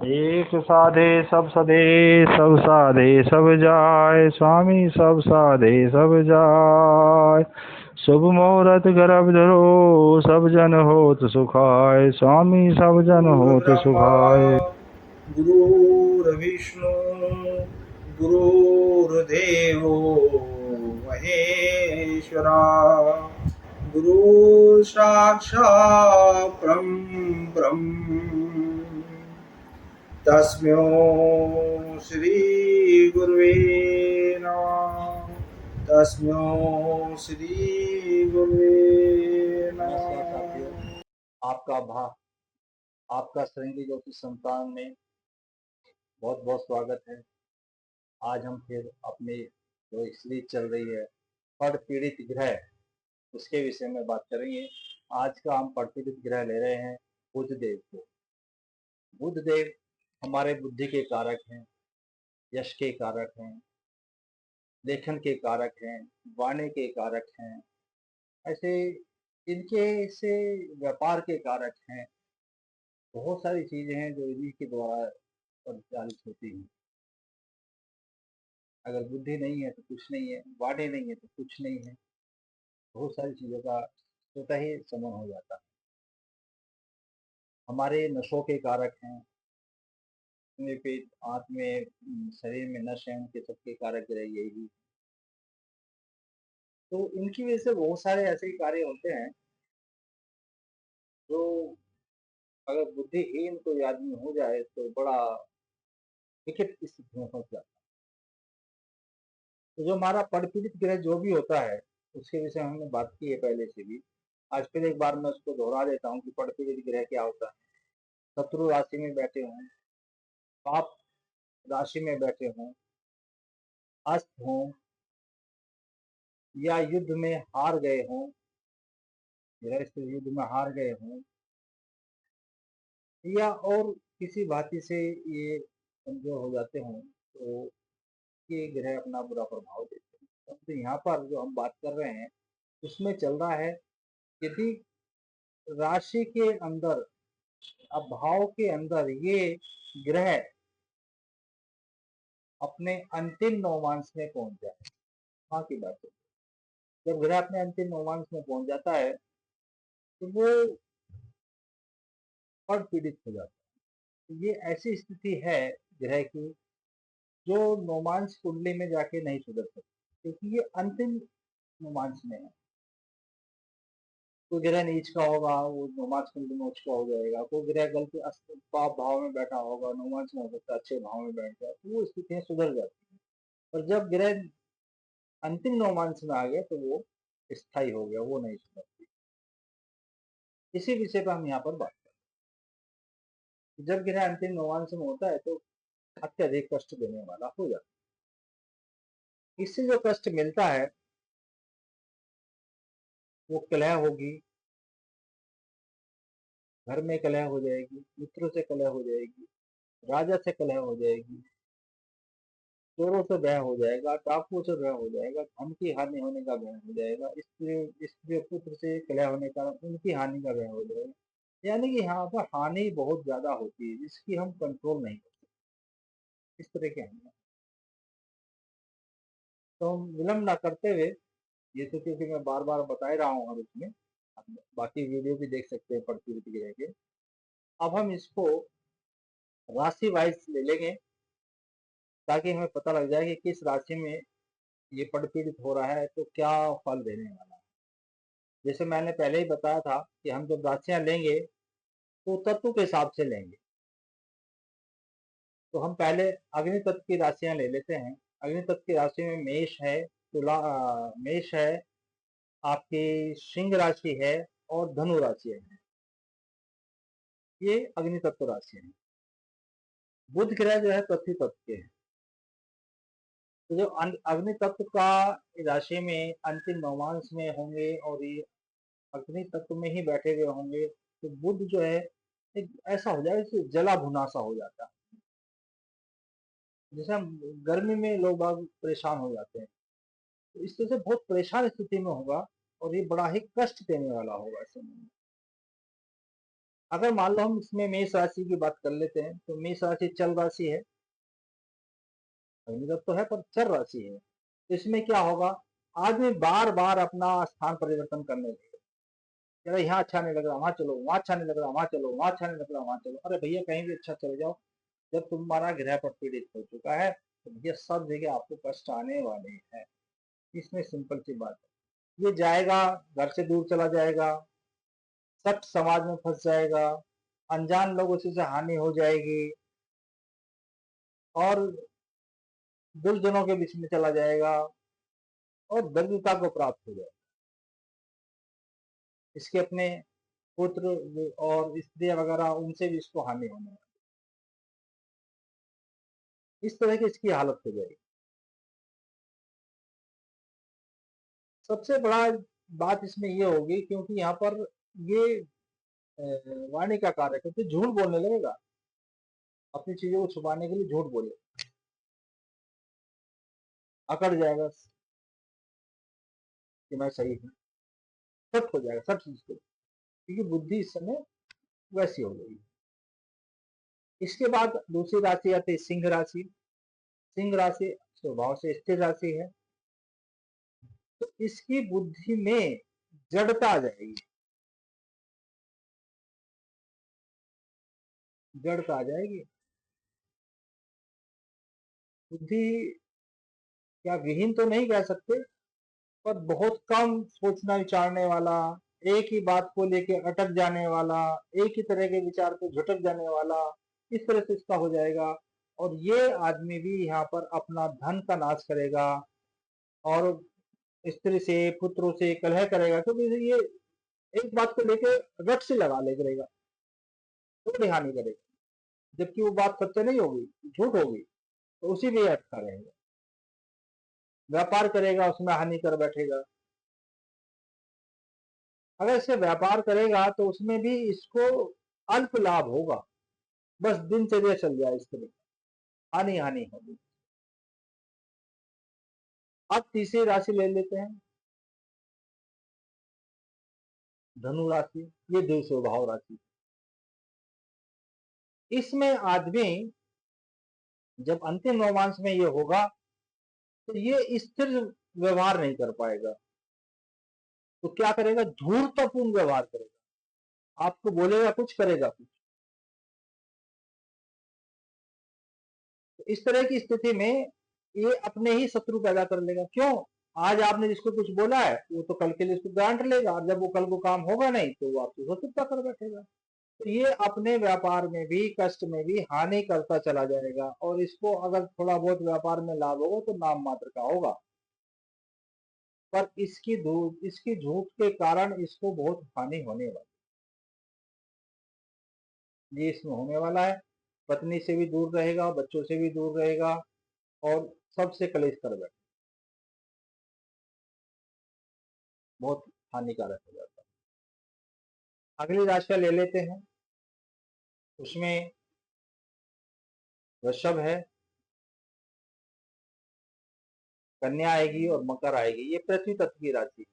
एक साधे सब सधे, सब साधे सब जाय, स्वामी सब साधे सब जाय। शुभ मुहूर्त गर्भ धरो, सब जन होत सुखाय, स्वामी सब जन होत सुखाय। गुरुर्विष्णु गुरुर्देवो महेश्वरा, गुरु साक्षात् ब्रह्म तस्मै श्री गुरुवे नमः। तस्मै श्री गुरुवे नमस्कार नमः। साथियों, आपका श्रृंगी ज्योति संतान में बहुत बहुत स्वागत है। आज हम फिर अपनी जो एक सीरीज चल रही है पढ़ पीड़ित ग्रह, उसके विषय में बात करेंगे। आज का हम पढ़ पीड़ित ग्रह ले रहे हैं बुध देव को। बुध देव हमारे बुद्धि के कारक हैं, यश के कारक हैं, लेखन के कारक हैं, वाणी के कारक हैं, ऐसे इनके से व्यापार के कारक हैं। बहुत सारी चीजें हैं जो इन्हीं के द्वारा परिचालित होती हैं। अगर बुद्धि नहीं है तो कुछ नहीं है, वाणी नहीं है तो कुछ नहीं है। बहुत सारी चीजों का स्वतः ही समन हो जाता है। हमारे नशों के कारक हैं, पेट आंत में शरीर में नश हैं, उनके सबके कारक ग्रह यही। तो इनकी वजह से बहुत सारे ऐसे कार्य होते हैं जो अगर बुद्धिहीन कोई आदमी हो जाए तो बड़ा विकट स्थिति में फंस जाता है। तो जो हमारा परिपीड़ित ग्रह जो भी होता है उसके विषय में हमने बात की है पहले से भी। आज फिर एक बार मैं उसको दोहरा देता हूँ कि परिपीड़ित ग्रह क्या होता है। शत्रु राशि में बैठे हों, पाप राशि में बैठे हों, अस्त हों, या युद्ध में हार गए हों, गृहस्थ युद्ध में हार गए हों, या और किसी भांति से ये कमजोर हो जाते हों, तो ये ग्रह अपना बुरा प्रभाव देते हैं। तो यहाँ पर जो हम बात कर रहे हैं उसमें चल रहा है, यदि राशि के अंदर अब भाव के अंदर ये ग्रह अपने अंतिम नौमांश में पहुंच जाए, वहां की बात है। जब ग्रह अपने अंतिम नौमांश में पहुंच जाता है तो वो और पीड़ित हो जाता है। तो ये ऐसी स्थिति है ग्रह की जो नौमांश कुंडली में जाके नहीं सुधर सकती, क्योंकि ये अंतिम नौमांश में है। कोई ग्रह नीच का होगा, वो नौमांश कुंडली में उच्च का हो जाएगा। कोई ग्रह गलती पाप भाव में बैठा होगा, नौमांश में हो सकता है अच्छे भाव में बैठ जाए, तो वो स्थितियां सुधर जाती है। और जब ग्रह अंतिम नौमांश में आ गए तो वो स्थायी हो गया, वो नहीं सुधरती। इसी विषय पर हम यहाँ पर बात करें। जब ग्रह अंतिम नौमांश में होता है तो अत्यधिक कष्ट देने वाला हो जाता है। इससे जो कष्ट मिलता है वो कलह होगी, घर में कलह हो जाएगी, मित्रों से कलह हो जाएगी, राजा से कलह हो जाएगी, चोरों से भय हो जाएगा, डाकुओं से भय हो जाएगा, धन की हानि होने का भय हो जाएगा, स्त्री पुत्र से कलह होने का उनकी हानि का भय हो जाएगा। यानी कि यहाँ पर हानि बहुत ज्यादा होती है जिसकी हम कंट्रोल नहीं कर सकते। इस तरह के हानि, तो हम विलम्ब ना करते हुए, ये तो क्योंकि मैं बार बार बता ही रहा हूँ हर उसमें, आप बाकी वीडियो भी देख सकते हैं पड़ती ग्रह के। अब हम इसको राशि वाइज ले लेंगे ताकि हमें पता लग जाए कि किस राशि में ये पीड़ित हो रहा है तो क्या फल देने वाला है। जैसे मैंने पहले ही बताया था कि हम जब राशियां लेंगे तो तत्व के हिसाब से लेंगे। तो हम पहले अग्नि तत्व की राशियां ले लेते हैं। अग्नि तत्व की राशि में मेष है, मेष है, आपकी सिंह राशि है और धनु राशि है। ये अग्नि तत्व राशि है। बुध ग्रह जो है पृथ्वी तत्व के है। तो जो अग्नि तत्व का राशि में अंतिम नौमांश में होंगे और ये अग्नि तत्व में ही बैठे हुए होंगे, तो बुध जो है एक ऐसा हो जाएगा कि जला भुना सा हो जाता है। जैसे हम गर्मी में लोग बाग परेशान हो जाते हैं, तो इस तरह से बहुत परेशान स्थिति में होगा और ये बड़ा ही कष्ट देने वाला होगा इस समय में। अगर मान लो हम इसमें मेष राशि की बात कर लेते हैं, तो मेष राशि चल राशि है, अग्नितत्व तो है पर चर राशि है। इसमें क्या होगा, आदमी बार बार अपना स्थान परिवर्तन करने लगेगा। यार यहाँ अच्छा नहीं लग रहा, वहां चलो, वहां अच्छा नहीं लग रहा, वहां चलो, वहां अच्छा नहीं लग रहा, वहां चलो। अरे भैया कहीं भी अच्छा चले जाओ, जब तुम्हारा ग्रह पर पीड़ित हो चुका है तो भैया सब जगह आपको कष्ट आने वाले हैं। इसमें सिंपल सी बात है, ये जाएगा, घर से दूर चला जाएगा, सख्त समाज में फंस जाएगा, अनजान लोगों से हानि हो जाएगी, और दुर्जनों के बीच में चला जाएगा, और दरिद्रता को प्राप्त हो जाएगा। इसके अपने पुत्र और स्त्री वगैरह उनसे भी इसको हानि होने वाली, इस तरह की इसकी हालत हो जाएगी। सबसे बड़ा बात इसमें ये होगी, क्योंकि यहाँ पर ये वाणी का कार्य है, क्योंकि झूठ बोलने लगेगा, अपनी चीजों को छुपाने के लिए झूठ बोले, अकड़ जाएगा कि मैं सही हूँ, सट हो जाएगा, सट चीज को, क्योंकि बुद्धि इस समय वैसी हो गई। इसके बाद दूसरी राशि आती है सिंह राशि। सिंह राशि स्वभाव से स्थिर राशि है, तो इसकी बुद्धि में जड़ता आ जाएगी, जड़ता आ जाएगी। बुद्धि क्या विहीन तो नहीं कह सकते, पर बहुत कम सोचना विचारने वाला, एक ही बात को लेके अटक जाने वाला, एक ही तरह के विचार पे झटक जाने वाला, इस तरह से इसका हो जाएगा। और ये आदमी भी यहाँ पर अपना धन का नाश करेगा, और स्त्री से पुत्रों से कलह करेगा, क्योंकि ये एक बात को लेके रट से लगा ले करेगा, तो हानि करेगा, जबकि वो बात सत्य नहीं होगी, झूठ होगी, तो उसी में अटका रहेगा, व्यापार करेगा उसमें हानि कर बैठेगा। अगर इसे व्यापार करेगा तो उसमें भी इसको अल्प लाभ होगा, बस दिनचर्या चल जाए इस तरह, हानि हानि होगी। अब तीसरी राशि ले लेते हैं, धनु राशि। ये देव स्वभाव राशि, इसमें आदमी जब अंतिम नौमांश में ये होगा तो ये स्थिर व्यवहार नहीं कर पाएगा, तो क्या करेगा, धूर्तपूर्ण व्यवहार करेगा, आपको बोलेगा कुछ, करेगा कुछ। तो इस तरह की स्थिति में ये अपने ही शत्रु पैदा कर लेगा। क्यों, आज आपने जिसको कुछ बोला है वो तो कल के लिए उसको डांट लेगा, और जब वो कल को काम होगा नहीं तो वो आपकी शत्रुता कर बैठेगा। तो ये अपने व्यापार में भी, कष्ट में भी हानि करता चला जाएगा, और इसको अगर थोड़ा बहुत व्यापार में लाभ होगा तो नाम मात्र का होगा, पर इसकी झूठ के कारण इसको बहुत हानि होने वाली, ये इसमें होने वाला है। पत्नी से भी दूर रहेगा, बच्चों से भी दूर रहेगा, और सबसे कलेश कर बैठे, बहुत हानिकारक हो जाता है। अगली राशियां ले लेते हैं, उसमें वृषभ है, कन्या आएगी और मकर आएगी। ये पृथ्वी तत्व की राशि,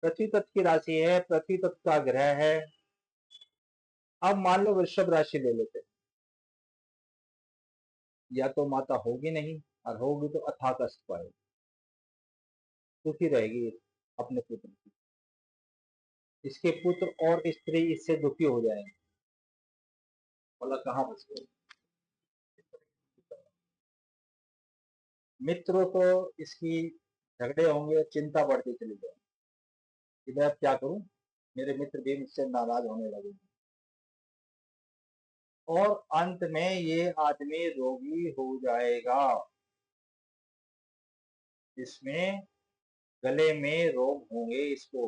पृथ्वी तत्व की राशि है, पृथ्वी तत्व का ग्रह है। अब मान लो वृषभ राशि ले लेते हैं, या तो माता होगी नहीं, और होगी तो अथाह कष्ट पाएगी, दुखी रहेगी अपने पुत्र की, इसके पुत्र और स्त्री इससे दुखी हो जाएंगे, बोला कहाँ फंस गए। मित्रों को इसकी झगड़े होंगे, चिंता बढ़ती चली जाएगी कि मैं अब क्या करूं, मेरे मित्र भी मुझसे नाराज होने लगे, और अंत में ये आदमी रोगी हो जाएगा। इसमें गले में रोग होंगे इसको,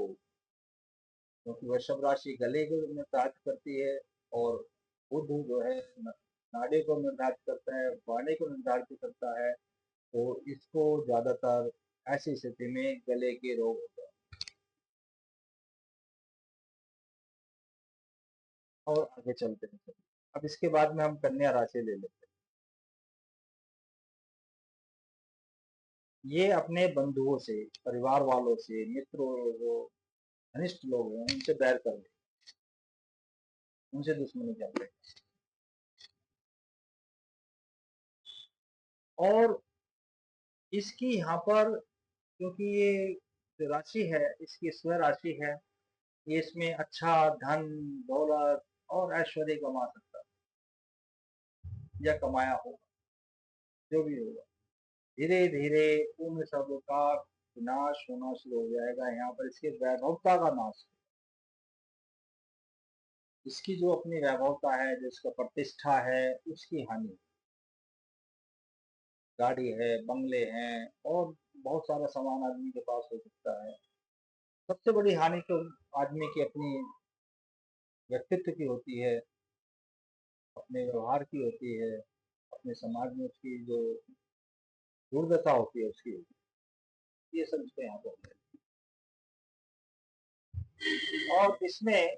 क्योंकि वृषभ राशि गले को निर्धारित करती है, और बुध जो है नाड़ी को निर्धारित करता है, वाणी को निर्धारित करता है, तो इसको ज्यादातर ऐसी स्थिति में गले के रोग होते हैं। और आगे चलते हैं, अब इसके बाद में हम कन्या राशि ले लेते हैं। ये अपने बंधुओं से, परिवार वालों से, मित्रों, जो घनिष्ठ लोग हैं, उनसे बैर कर ले, उनसे दुश्मनी कर ले। और इसकी यहाँ पर, क्योंकि ये जो राशि है इसकी स्व राशि है, ये इसमें अच्छा धन दौलत और ऐश्वर्य कमा सकता है या कमाया होगा, जो भी होगा। धीरे धीरे उन सब का विनाश होना शुरू हो जाएगा। यहाँ पर इसके वैभवता का नाश, इसकी जो अपनी वैभवता है, जो इसका प्रतिष्ठा है, उसकी हानि। गाड़ी है, बंगले हैं और बहुत सारा सामान आदमी के पास हो सकता है। सबसे बड़ी हानि तो आदमी की अपनी व्यक्तित्व की होती है, अपने व्यवहार की होती है, अपने समाज में उसकी जो दुर्दशा होती है उसकी होती है। ये सब इसके यहाँ पर है। और इसमें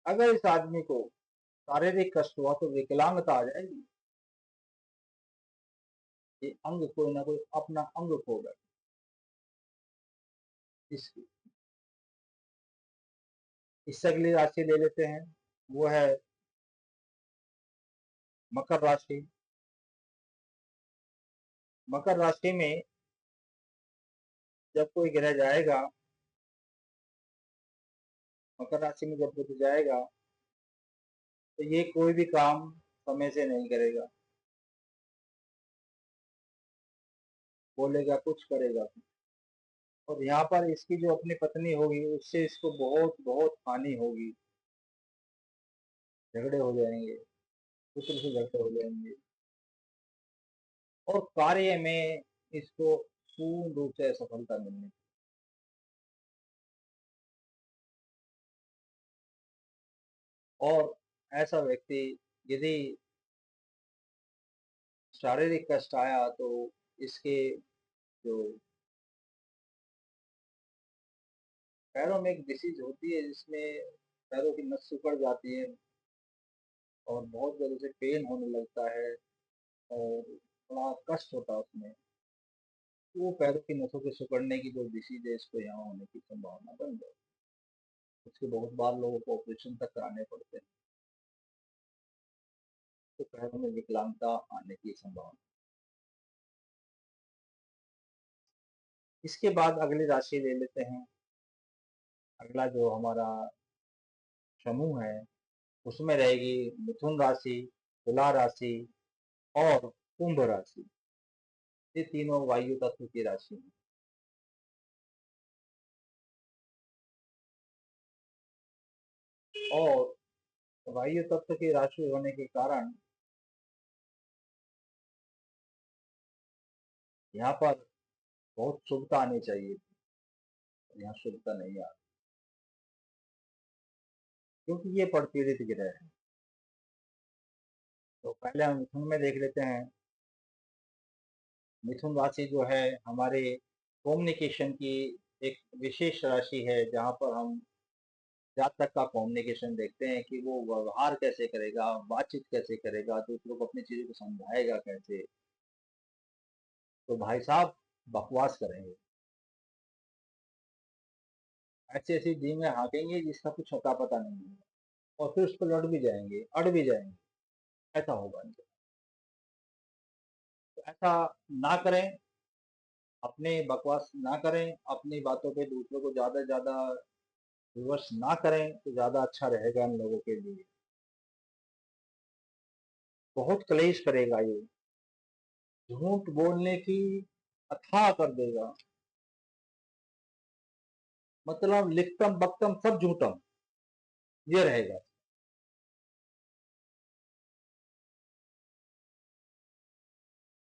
अगर इस आदमी को शारीरिक कष्ट हुआ तो विकलांगता आ जाएगी। ये अंग कोई ना कोई अपना अंग खो बैठे इसकी। इससे अगली राशि ले लेते हैं, वो है मकर राशि। मकर राशि में जब कोई ग्रह जाएगा, मकर राशि में जब बुध जाएगा, तो ये कोई भी काम समय से नहीं करेगा, बोलेगा कुछ करेगा कुछ। और यहाँ पर इसकी जो अपनी पत्नी होगी उससे इसको बहुत बहुत हानि होगी, झगड़े हो जाएंगे, पुत्र से झगड़े हो जाएंगे और कार्य में इसको पूर्ण रूप से असफलता मिलनी। और ऐसा व्यक्ति यदि शारीरिक कष्ट आया तो इसके जो पैरों में एक डिसीज होती है जिसमें पैरों की नस सिकुड़ जाती है और बहुत जल्द से पेन होने लगता है और बड़ा कष्ट होता है उसमें। वो पैरों की नसों के सिकुड़ने की जो डिसीज है इसको यहाँ होने की संभावना बन जाए। उसके बहुत बार लोगों को ऑपरेशन तक कराने पड़ते हैं, तो पैरों में विकलांगता आने की संभावना। इसके बाद अगली राशि ले लेते हैं। अगला जो हमारा समूह है उसमें रहेगी मिथुन राशि, तुला राशि और कुंभ राशि। ये तीनों वायु तत्व की राशि है। और वायु तत्व की राशि होने के कारण यहाँ पर बहुत शुभता आनी चाहिए, यहाँ शुभता नहीं आ रही क्योंकि ये पड़पीड़ित ग्रह है। तो पहले हम मिथुन में देख लेते हैं। मिथुन राशि जो है हमारे कम्युनिकेशन की एक विशेष राशि है, जहाँ पर हम जातक का कम्युनिकेशन देखते हैं कि वो व्यवहार कैसे करेगा, बातचीत कैसे करेगा, दूसरों को अपनी चीजों को समझाएगा कैसे। तो भाई साहब बकवास करेंगे, ऐसी ऐसी डी में हाँकेंगे जिसका कुछ अता पता नहीं है और फिर उस पर लड़ भी जाएंगे, अड़ भी जाएंगे। ऐसा होगा इनके। तो ऐसा ना करें, अपने बकवास ना करें, अपनी बातों पे दूसरों को ज्यादा ज्यादा विवश ना करें तो ज्यादा अच्छा रहेगा इन लोगों के लिए। बहुत क्लेश करेगा ये, झूठ बोलने की अथाह कर देगा। मतलब लिखतम बकतम सब झूठम, ये रहेगा।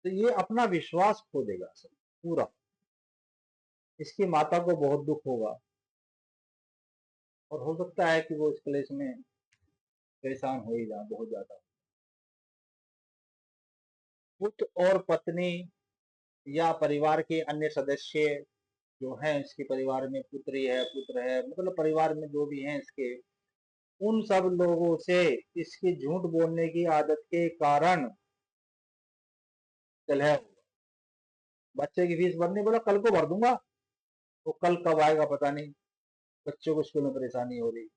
तो ये अपना विश्वास खो देगा सब पूरा। इसकी माता को बहुत दुख होगा और हो सकता है कि वो इस क्लेश में परेशान हो ही जाए बहुत ज्यादा। पुत्र और पत्नी या परिवार के अन्य सदस्य जो हैं, इसके परिवार में पुत्री है, पुत्र है, मतलब परिवार में जो भी हैं इसके, उन सब लोगों से इसकी झूठ बोलने की आदत के कारण कलह होगा। बच्चे की फीस भरनी, बोला कल को भर दूंगा, वो कल कब आएगा पता नहीं, बच्चों को स्कूल में परेशानी हो रही।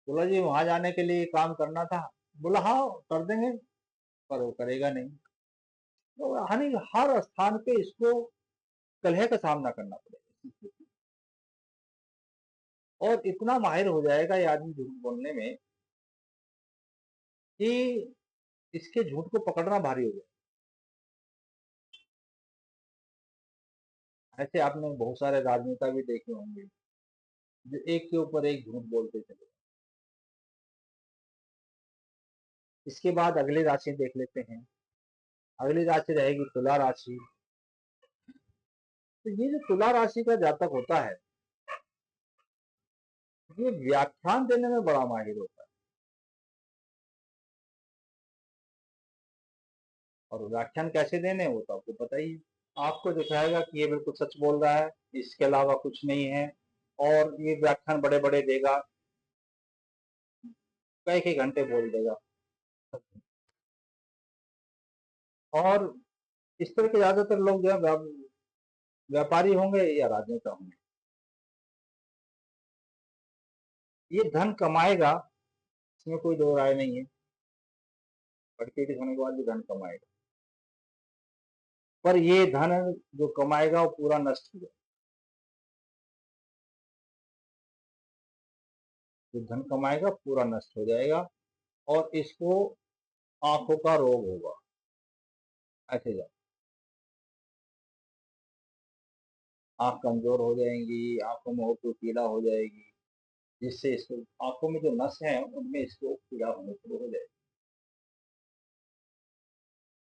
बोला जी वहां जाने के लिए काम करना था। बोला हाँ कर देंगे, पर वो करेगा नहीं। तो यानी हर स्थान पे इसको कलह का सामना करना पड़ेगा और इतना माहिर हो जाएगा ये आदमी झूठ बोलने में कि इसके झूठ को पकड़ना भारी हो जाएगा। ऐसे आपने बहुत सारे राजनेता भी देखे होंगे जो एक के ऊपर एक झूठ बोलते चले। इसके बाद अगली राशि देख लेते हैं। अगली राशि रहेगी तुला राशि। तो ये जो तुला राशि का जातक होता है ये व्याख्यान देने में बड़ा माहिर होता है। और व्याख्यान कैसे देने वो तो आपको पता ही है। आपको दिखाएगा कि ये बिल्कुल सच बोल रहा है, इसके अलावा कुछ नहीं है। और ये व्याख्यान बड़े बड़े देगा, कई कई घंटे बोल देगा। और इस तरह के ज्यादातर लोग जो है व्यापारी होंगे या राजनेता होंगे। ये धन कमाएगा, इसमें कोई दो राय नहीं है। पढ़ होने के बाद भी धन कमाएगा, पर ये धन जो कमाएगा वो पूरा नष्ट हो जाएगा। जो धन कमाएगा पूरा नष्ट हो जाएगा और इसको आंखों का रोग होगा। ऐसे जा आंख कमजोर हो जाएंगी, आंखों में और कोई पीड़ा हो जाएगी, जिससे इसको आंखों में जो नस है उनमें इसको पीड़ा होने शुरू हो जाएगी।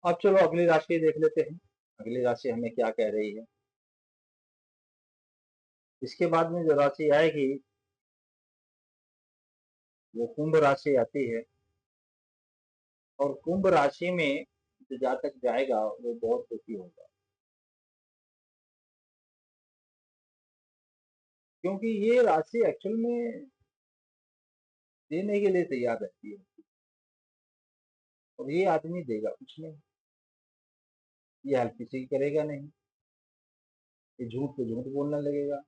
अब चलो अगली राशि देख लेते हैं, अगली राशि हमें क्या कह रही है। इसके बाद में जो राशि आएगी वो कुंभ राशि आती है। और कुंभ राशि में जो जातक जाएगा वो बहुत दुखी होगा, क्योंकि ये राशि एक्चुअल में देने के लिए तैयार रहती है और ये आदमी देगा कुछ नहीं। ये हेल्प किसी की करेगा नहीं, ये झूठ पे झूठ बोलने लगेगा।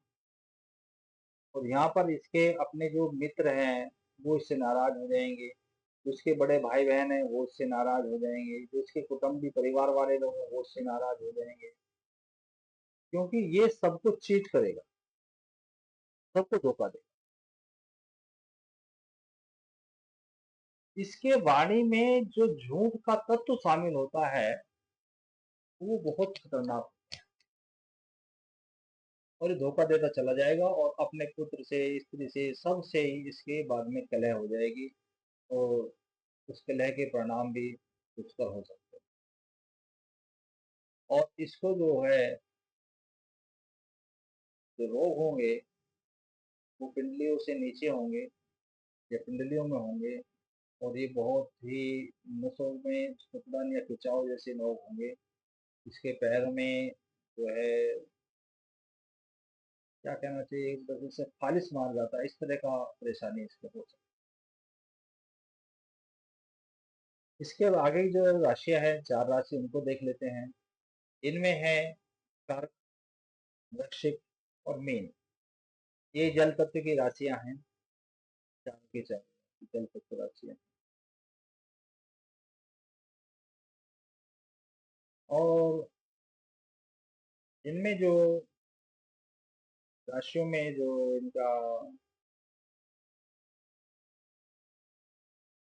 और यहाँ पर इसके अपने जो मित्र हैं वो इससे नाराज हो जाएंगे, जो उसके बड़े भाई बहन हैं वो उससे नाराज हो जाएंगे, जो उसके कुटुंबी परिवार वाले लोग हैं वो उससे नाराज हो जाएंगे, क्योंकि ये सबको चीट करेगा, सबको धोखा देगा। इसके वाणी में जो झूठ का तत्व शामिल होता है वो बहुत खतरनाक, और ये धोखा देता चला जाएगा और अपने पुत्र से, स्त्री से, सब से ही इसके बाद में कलह हो जाएगी और उस कलह के परिणाम भी दुष्कर हो सकते हैं। और इसको जो है जो रोग होंगे वो पिंडलियों से नीचे होंगे या पिंडलियों में होंगे, और ये बहुत ही नसों में सिकुड़न या खिंचाव जैसे रोग होंगे। इसके पैर में जो है क्या कहना चाहिए, एक तरह से फालिस मार जाता है, इस तरह का परेशानी इसको हो सकती है। इसके आगे जो राशियां है, चार राशि उनको देख लेते हैं। इनमें है कर्क, वृश्चिक और मीन। ये जल तत्व की राशियां हैं, चार के चार जल तत्व राशियां। और इनमें जो राशियों में जो इनका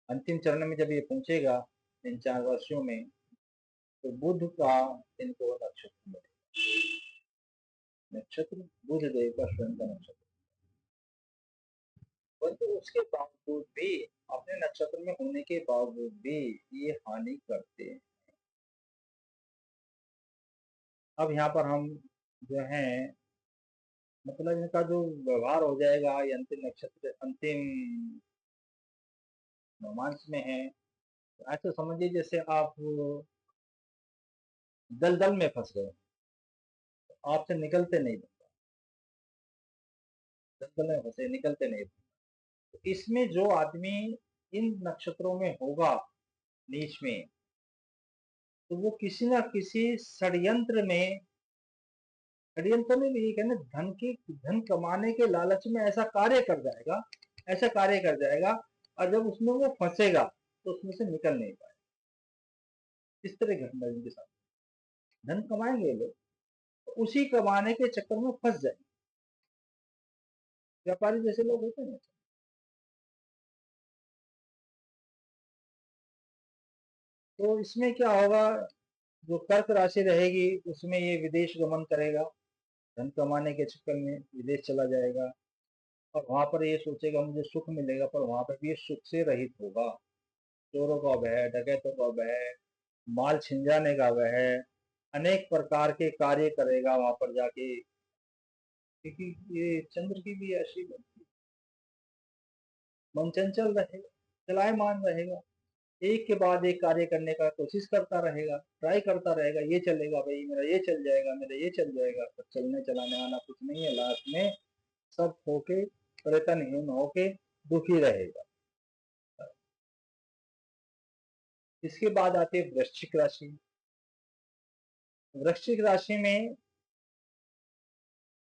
अंतिम चरण में जब ये पहुंचेगा इन चार राशियों में, तो बुध का इनको नक्षत्र मिलेगा। नक्षत्र बुध देव का स्वयं का नक्षत्र, परंतु उसके बावजूद भी, अपने नक्षत्र में होने के बावजूद भी ये हानि करते हैं। अब यहाँ पर हम जो है मतलब इनका जो व्यवहार हो जाएगा ये अंतिम नक्षत्र अंतिम रोमांच में है, तो ऐसे समझिए जैसे आप दलदल में फंस गए, तो आपसे निकलते नहीं, दलदल में फंसे निकलते नहीं। तो इसमें जो आदमी इन नक्षत्रों में होगा नीच में, तो वो किसी ना किसी षड्यंत्र में भी कहना धन कमाने के लालच में ऐसा कार्य कर जाएगा, ऐसा कार्य कर जाएगा, और जब उसमें वो फंसेगा तो उसमें से निकल नहीं पाएगा। इस तरह घटना इनके साथ। धन कमाएंगे ये लोग, तो उसी कमाने के चक्कर में फंस जाएंगे। व्यापारी जैसे लोग होते हैं। तो इसमें क्या होगा, जो कर्क राशि रहेगी उसमें ये विदेश गमन करेगा, धन कमाने के चक्कर में विदेश चला जाएगा, और वहां पर ये सोचेगा मुझे सुख मिलेगा, पर वहां पर भी ये सुख से रहित होगा। चोरों का भय, डकैतों का भय, माल छिन जाने का भय, अनेक प्रकार के कार्य करेगा वहां पर जाके, क्योंकि ये चंद्र की भी राशि है। मन चंचल रहेगा, चलायमान रहेगा, एक के बाद एक कार्य करने का कोशिश करता रहेगा, ट्राई करता रहेगा, ये चलेगा भाई, मेरा ये चल जाएगा, मेरा ये चल जाएगा, पर चलने चलाने वाला कुछ नहीं है। लास्ट में सब होके, प्रयत्नहीन होके दुखी रहेगा। इसके बाद आती है वृश्चिक राशि। वृश्चिक राशि में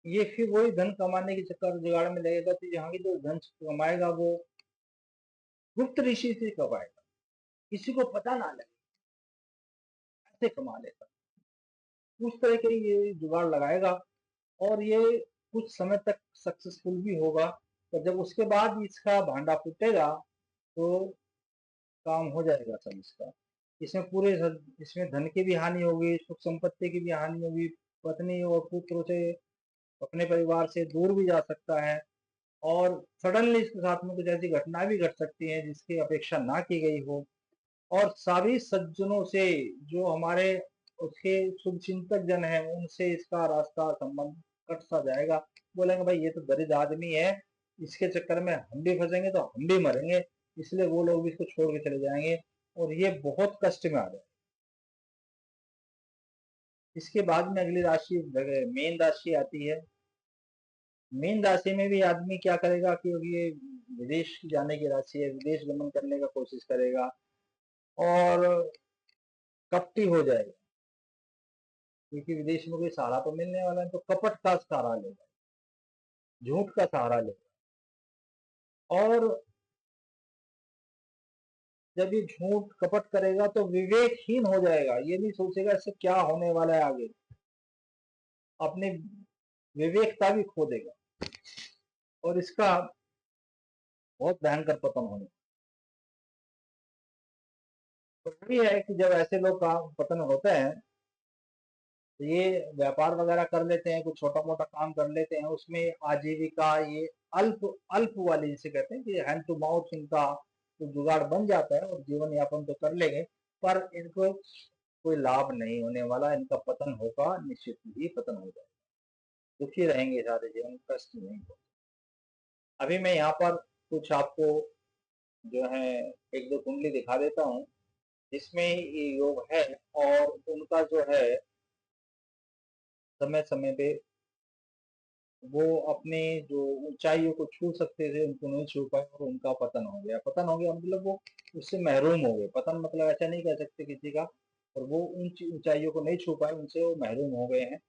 ये फिर वही धन कमाने के चक्कर जुगाड़ में लगेगा, तो यहाँ की जो धन कमाएगा वो गुप्त ऋषि से कमाएगा, किसी को पता ना लगे, ऐसे कमा लेगा। उस तरह के ये जुगाड़ लगाएगा, और ये कुछ समय तक सक्सेसफुल भी होगा, पर जब उसके बाद इसका भांडा फूटेगा तो काम हो जाएगा सब इसका। इसमें इसमें धन की भी हानि होगी, सुख संपत्ति की भी हानि होगी, पत्नी और पुत्र से, अपने परिवार से दूर भी जा सकता है, और सडनली इसके साथ में कुछ ऐसी घटना भी घट सकती है जिसकी अपेक्षा ना की गई हो। और सभी सज्जनों से, जो हमारे उसके शुभ चिंतक जन है, उनसे इसका रास्ता संबंध कट सा जाएगा। बोलेंगे भाई ये तो दरिद्र आदमी है, इसके चक्कर में हम भी फंसेंगे तो हम भी मरेंगे, इसलिए वो लोग भी इसको छोड़ के चले जाएंगे, और ये बहुत कष्ट में आ जाए। इसके बाद में अगली राशि मीन राशि आती है। मीन राशि में भी आदमी क्या करेगा, क्योंकि ये विदेश जाने की राशि है, विदेश गमन करने का कोशिश करेगा, और कपटी हो जाएगा, क्योंकि विदेश में कोई सहारा तो मिलने वाला है, तो कपट का सहारा लेगा, झूठ का सहारा लेगा। और जब ये झूठ कपट करेगा तो विवेकहीन हो जाएगा, ये नहीं सोचेगा इससे क्या होने वाला है आगे, अपनी विवेकता भी खो देगा, और इसका बहुत भयंकर पतन होने। तो वही है कि जब ऐसे लोग का पतन होते हैं, तो ये व्यापार वगैरह कर लेते हैं, कुछ छोटा मोटा काम कर लेते हैं, उसमें आजीविका ये अल्प अल्प वाली जिसे कहते हैं कि हैंड टू माउथ इनका तो जुगाड़ बन जाता है, और जीवन यापन तो कर लेंगे, पर इनको कोई लाभ नहीं होने वाला, इनका पतन होगा, निश्चित ही पतन हो जाएगा, दुखी रहेंगे सारे जीवन, कष्ट नहीं होगा। अभी मैं यहाँ पर कुछ आपको जो है एक दो कुंडली दिखा देता हूँ, जिसमें ये योग है, और उनका जो है समय समय पे वो अपने जो ऊंचाइयों को छू सकते थे उनको नहीं छू पाए, और उनका पतन हो गया। पतन हो गया मतलब वो उससे महरूम हो गए। पतन मतलब ऐसा नहीं कह सकते किसी का, और वो ऊंचाइयों को नहीं छू पाए, उनसे वो महरूम हो गए हैं,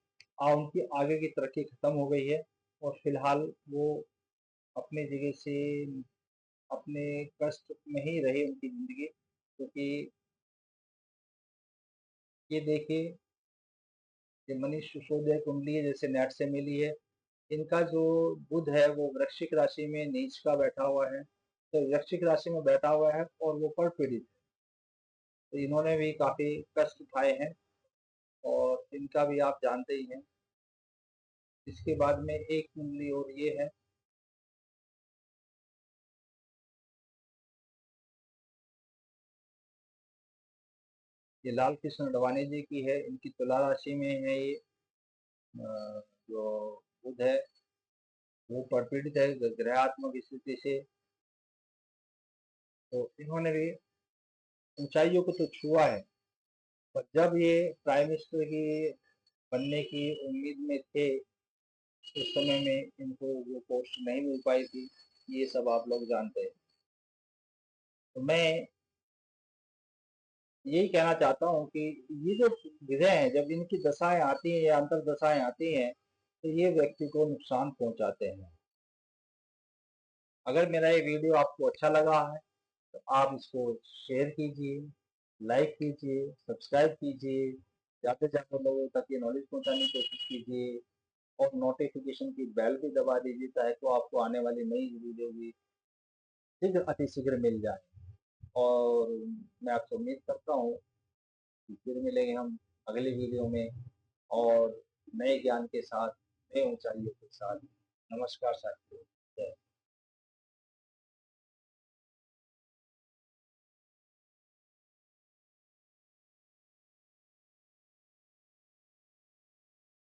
उनकी आगे की तरक्की खत्म हो गई है, और फिलहाल वो अपनी जगह से अपने कष्ट में ही रहे उनकी जिंदगी। क्योंकि ये देखिए, ये मनीष सिसोदिया कुंडली है, जैसे नेट से मिली है। इनका जो बुध है वो वृश्चिक राशि में नीच का बैठा हुआ है, तो वृश्चिक राशि में बैठा हुआ है, और वो पर पीड़ित है, तो इन्होंने भी काफी कष्ट उठाए हैं, और इनका भी आप जानते ही हैं। इसके बाद में एक कुंडली और ये है, ये लाल कृष्ण अडवाणी जी की है, इनकी तुला राशि में है ये। जो बुध है वो पर पीड़ित है ग्रहात्मक स्थिति से, तो इन्होंने भी ऊंचाइयों को तो छुआ है, पर जब ये प्राइम मिनिस्टर की बनने की उम्मीद में थे, उस समय में इनको वो पोस्ट नहीं मिल पाई थी, ये सब आप लोग जानते हैं। तो मैं यही कहना चाहता हूँ कि ये जो विधि हैं, जब इनकी दशाएं आती हैं या अंतर दशाएं आती हैं, तो ये व्यक्ति को नुकसान पहुंचाते हैं। अगर मेरा ये वीडियो आपको अच्छा लगा है तो आप इसको शेयर कीजिए, लाइक कीजिए, सब्सक्राइब कीजिए, ज़्यादा से ज़्यादा लोगों तक ये नॉलेज पहुँचाने की कोशिश कीजिए और नोटिफिकेशन की बेल भी दबा दीजिए ताकि आपको आने वाली नई वीडियो भी शीघ्र अतिशीघ्र मिल जाए। और मैं आपसे उम्मीद करता हूँ कि फिर मिलेंगे हम अगली वीडियो में और नए ज्ञान के साथ, नई ऊंचाइयों के साथ। नमस्कार साथियों। जय